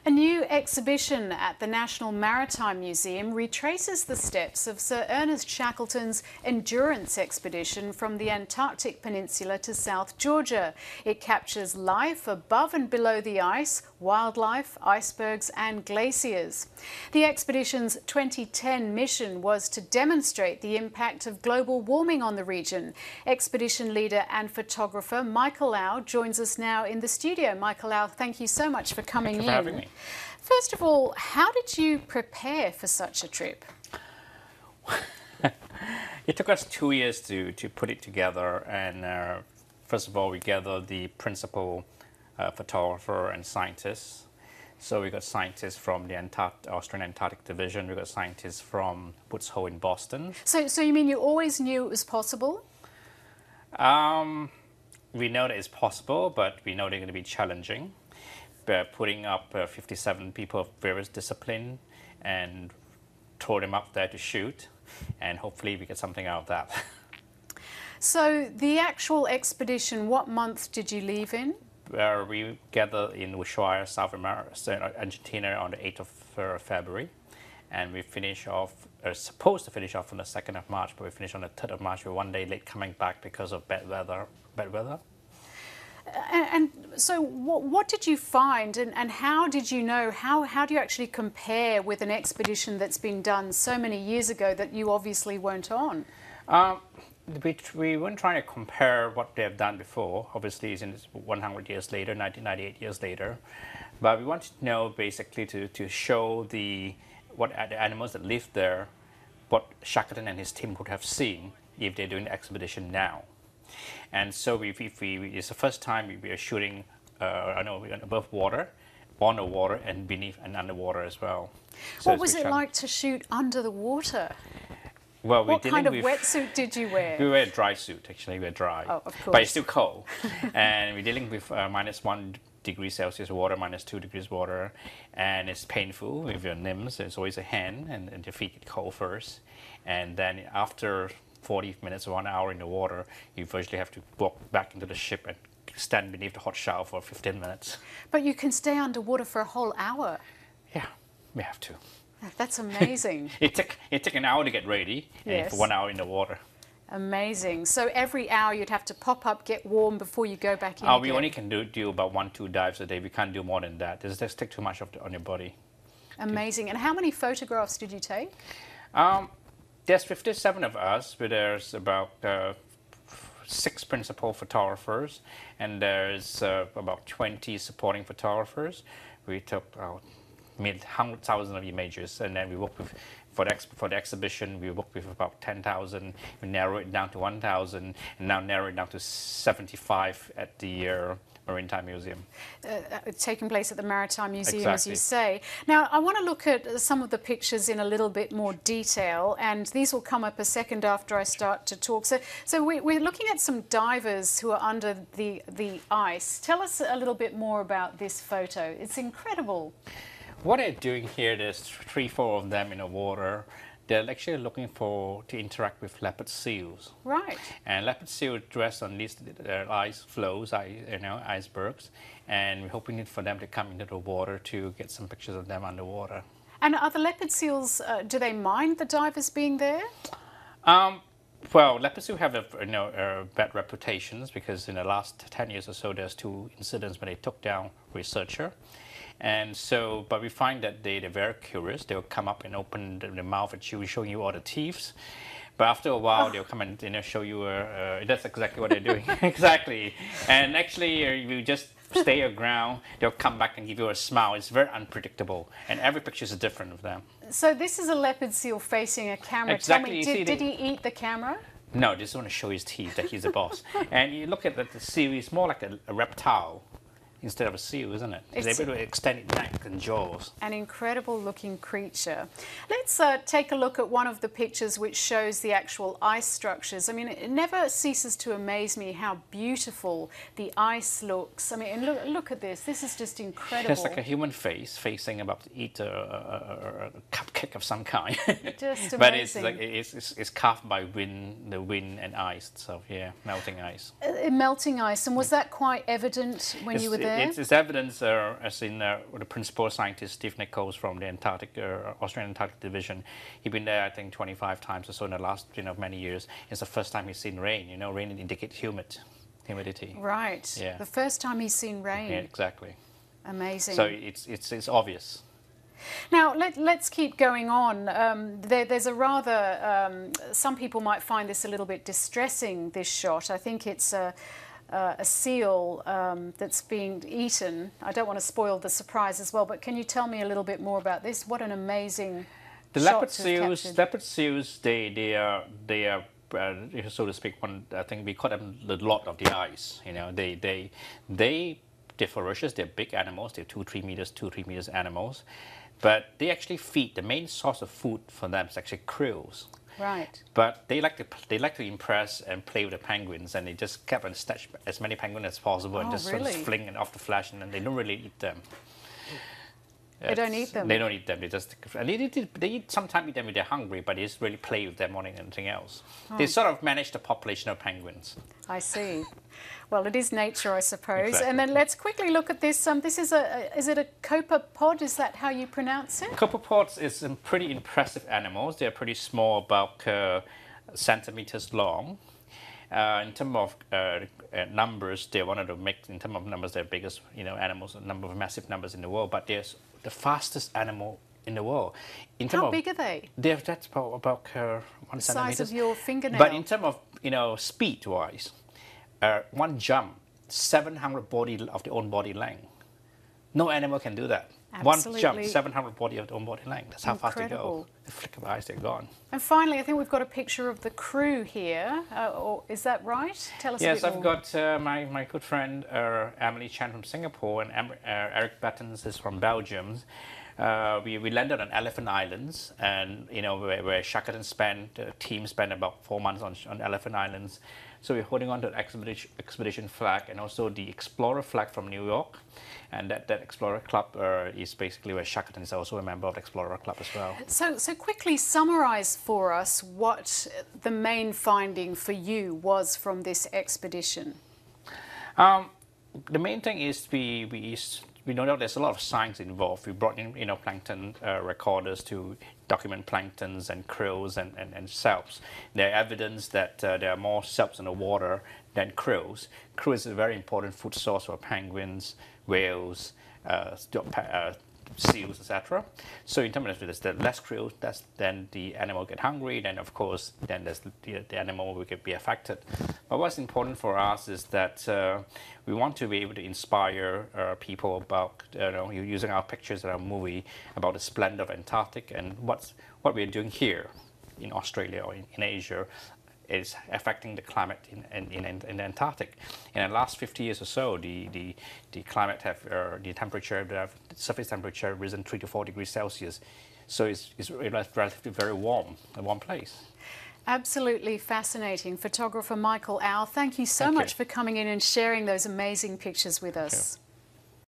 A new exhibition at the National Maritime Museum retraces the steps of Sir Ernest Shackleton's endurance expedition from the Antarctic Peninsula to South Georgia. It captures life above and below the ice, wildlife, icebergs and glaciers. The expedition's 2010 mission was to demonstrate the impact of global warming on the region. Expedition leader and photographer Michael Lau joins us now in the studio. Michael Lau, thank you so much for coming in. Thank you for having me. First of all, how did you prepare for such a trip? It took us 2 years to put it together, and first of all we gathered the principal photographer and scientists. So we got scientists from the Australian Antarctic Division, we got scientists from Woods Hole in Boston. So you mean you always knew it was possible? We know that it's possible, but we know they're going to be challenging. We're putting up 57 people of various disciplines and throw them up there to shoot, and hopefully we get something out of that. So the actual expedition, what month did you leave in? We gathered in Ushuaia, South America, Argentina on the 8th of February, and we finish off, supposed to finish off on the 2nd of March, but we finished on the 3rd of March. We're 1 day late coming back because of bad weather. And so what did you find, and how did you know, how do you actually compare with an expedition that's been done so many years ago that you obviously weren't on? We weren't trying to compare what they have done before. Obviously, it's 100 years later, 1998 years later. But we wanted to know basically to show the animals that live there, what Shackleton and his team would have seen if they're doing the expedition now. And so it's the first time we are shooting above water, on the water, and beneath and underwater as well. So what was it like to shoot under the water? Well, what kind of wetsuit did you wear? We wear a dry suit, actually. We're dry. Oh, of course. But it's still cold. And we're dealing with -1 degree Celsius water, -2 degrees water, and it's painful with your limbs. It's always a hand, and your feet get cold first. And then after 40 minutes or 1 hour in the water, you virtually have to walk back into the ship and stand beneath the hot shower for 15 minutes. But you can stay underwater for a whole hour. Yeah, we have to. That's amazing. It took an hour to get ready, and for 1 hour in the water. Amazing. So every hour you'd have to pop up, get warm before you go back in again. We only can do about 1-2 dives a day. We can't do more than that. It just takes too much on your body. Amazing. And how many photographs did you take? There's 57 of us, but there's about 6 principal photographers, and there's about 20 supporting photographers. We took made 100,000 of images, and then we worked with, for the exhibition, we worked with about 10,000. We narrow it down to 1,000, and now narrow it down to 75 at the Maritime Museum. Taking place at the Maritime Museum, exactly. As you say. Now, I want to look at some of the pictures in a little bit more detail, and these will come up a second after I start to talk. So we're looking at some divers who are under the ice. Tell us a little bit more about this photo. It's incredible. What they're doing here, there's 3-4 of them in the water. They're actually looking to interact with leopard seals. Right. And leopard seals dress on these ice floes, icebergs, and we're hoping for them to come into the water to get some pictures of them underwater. And are the leopard seals, do they mind the divers being there? Well, leopard seals have bad reputations because in the last 10 years or so, there's 2 incidents when they took down a researcher. And so, but we find that they're very curious. They'll come up and open the mouth at you, showing you all the teeth. But after a while, they'll come and show you. That's exactly what they're doing. Exactly. And actually, you just stay your ground. They'll come back and give you a smile. It's very unpredictable, and every picture is different of them. So this is a leopard seal facing a camera. Exactly. Tell me, did he eat the camera? No, just want to show his teeth that he's the boss. And you look at the seal; it's more like a reptile instead of a seal, isn't it? It's able to extend its neck and jaws. An incredible looking creature. Let's take a look at one of the pictures which shows the actual ice structures. I mean, it never ceases to amaze me how beautiful the ice looks. I mean, look at this. This is just incredible. It's like a human face facing about to eat a cupcake of some kind. Just amazing. But it's carved by the wind and ice. So yeah, melting ice. Melting ice. And was that quite evident when you were there? there? It's evidence, as in the principal scientist Steve Nichols from the Antarctic, Australian Antarctic Division. He's been there, I think, 25 times or so in the last many years. It's the first time he's seen rain. Rain indicates humidity. Right. Yeah. The first time he's seen rain. Yeah, exactly. Amazing. So it's obvious. Now, let's keep going on. There's a rather, some people might find this a little bit distressing, this shot. I think it's a seal that's being eaten. I don't want to spoil the surprise as well, but can you tell me a little bit more about this? What an amazing leopard shot to have captured. leopard seals, they are so to speak. I think we call them the Lord of the Ice. They're ferocious. They're big animals. They're 2-3 meters animals. But they actually feed. The main source of food for them is actually krill. Right. But they like to impress and play with the penguins, and they just kept and snatch as many penguins as possible and just really? sort of fling it off the flesh, and then they don't really eat them. They don't eat them? They don't eat them. They just sometimes eat them if they're hungry, but they just really play with them more than anything else. They sort of manage the population of penguins. I see. Well, it is nature, I suppose. Exactly. And then let's quickly look at this. This is is it a copepod? Is that how you pronounce it? Copepods is pretty impressive animals. They're pretty small, about centimeters long. In terms of numbers, they're one of the in terms of numbers, they're biggest animals, massive numbers in the world. But they're the fastest animal in the world. How big are they? That's about 1 The centimeter. size of your fingernail. But in terms of speed-wise, one jump, 700 of their own body length. No animal can do that. Absolutely. One jump, 700 of their own body length. That's how fast they go. Incredible. The flick of eyes, they're gone. And finally, I think we've got a picture of the crew here. Or is that right? Tell us a bit more. Yes, I've got my good friend Emily Chan from Singapore, and Eric Battens is from Belgium. We landed on Elephant Islands, and where Shackleton team spent about 4 months on Elephant Islands. So we're holding on to the expedition flag and also the Explorer flag from New York. And that Explorer Club is basically where Shackleton is also a member of the Explorer Club as well. So quickly summarise for us what the main finding for you was from this expedition. The main thing is we know that there's a lot of science involved. We brought in plankton recorders to document planktons and krills and salps. There are evidence that there are more salps in the water than krills. Krill is a very important food source for penguins, whales, seals, etc. So in terms of there's the less krill, then the animal get hungry. Then of course, then there's the animal will be affected. But what's important for us is that we want to be able to inspire people about using our pictures in our movie about the splendor of Antarctic and what we're doing here in Australia or in Asia is affecting the climate in the Antarctic. In the last 50 years or so, the climate the surface temperature risen 3 to 4 degrees Celsius. So it's relatively very warm, a warm place. Absolutely fascinating. Photographer Michael Au, thank you so much for coming in and sharing those amazing pictures with us. Thank you.